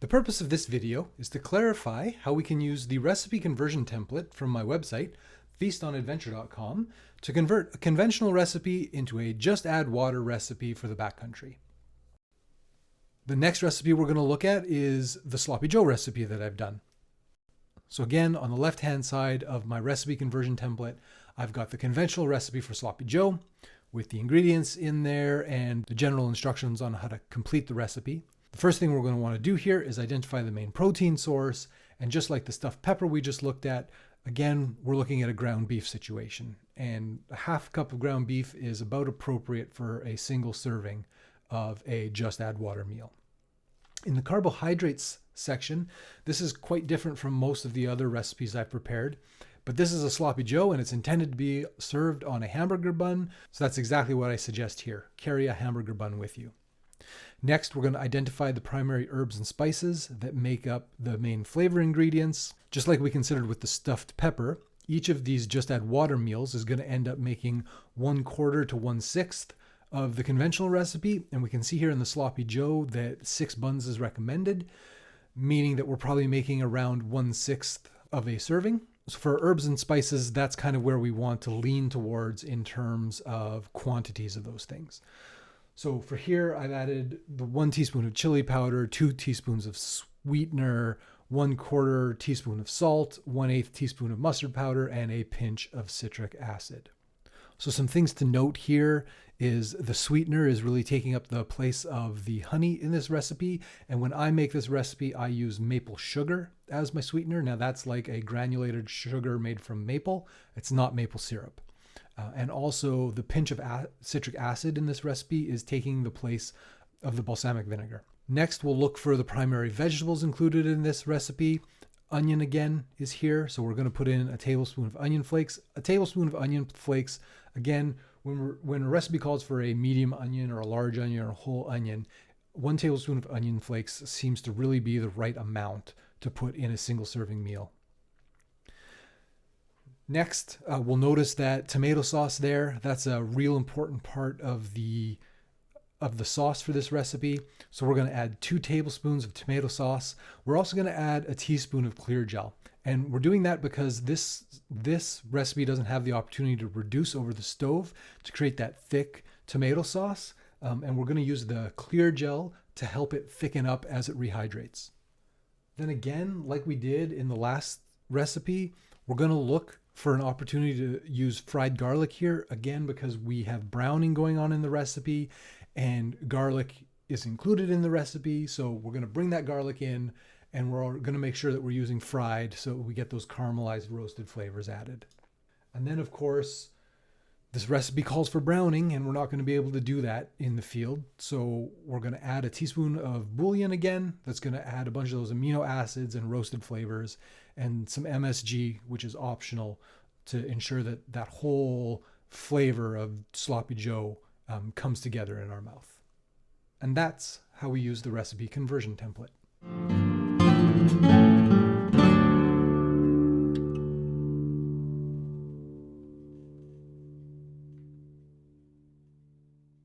The purpose of this video is to clarify how we can use the recipe conversion template from my website, feastonadventure.com, to convert a conventional recipe into a just add water recipe for the backcountry. The next recipe we're going to look at is the Sloppy Joe recipe that I've done. So again, on the left-hand side of my recipe conversion template, I've got the conventional recipe for Sloppy Joe with the ingredients in there and the general instructions on how to complete the recipe. The first thing we're going to want to do here is identify the main protein source. And just like the stuffed pepper we just looked at, again, we're looking at a ground beef situation. And a half cup of ground beef is about appropriate for a single serving of a just add water meal. In the carbohydrates section, this is quite different from most of the other recipes I've prepared, but this is a Sloppy Joe and it's intended to be served on a hamburger bun. So that's exactly what I suggest here. Carry a hamburger bun with you. Next, we're going to identify the primary herbs and spices that make up the main flavor ingredients. Just like we considered with the stuffed pepper, each of these just add water meals is going to end up making 1/4 to 1/6 of the conventional recipe. And we can see here in the Sloppy Joe that 6 buns is recommended, meaning that we're probably making around 1/6 of a serving. So for herbs and spices, that's kind of where we want to lean towards in terms of quantities of those things. So for here, I've added the 1 teaspoon of chili powder, 2 teaspoons of sweetener, 1/4 teaspoon of salt, 1/8 teaspoon of mustard powder, and a pinch of citric acid. So some things to note here is the sweetener is really taking up the place of the honey in this recipe. And when I make this recipe, I use maple sugar as my sweetener. Now that's like a granulated sugar made from maple. It's not maple syrup. And also the pinch of citric acid in this recipe is taking the place of the balsamic vinegar. Next, we'll look for the primary vegetables included in this recipe. Onion again is here. So we're going to put in a tablespoon of onion flakes. A tablespoon of onion flakes, again, when a recipe calls for a medium onion or a large onion or a whole onion, 1 tablespoon of onion flakes seems to really be the right amount to put in a single serving meal. Next, we'll notice that tomato sauce there, that's a real important part of the sauce for this recipe. So we're going to add 2 tablespoons of tomato sauce. We're also going to add a teaspoon of clear gel. And we're doing that because this recipe doesn't have the opportunity to reduce over the stove to create that thick tomato sauce. And we're going to use the clear gel to help it thicken up as it rehydrates. Then again, like we did in the last recipe, we're going to look for an opportunity to use fried garlic here, again, because we have browning going on in the recipe and garlic is included in the recipe. So we're going to bring that garlic in and we're going to make sure that we're using fried so we get those caramelized roasted flavors added. And then of course, this recipe calls for browning and we're not going to be able to do that in the field. So we're going to add a teaspoon of bouillon again. That's going to add a bunch of those amino acids and roasted flavors and some MSG, which is optional to ensure that that whole flavor of Sloppy Joe comes together in our mouth. And that's how we use the recipe conversion template.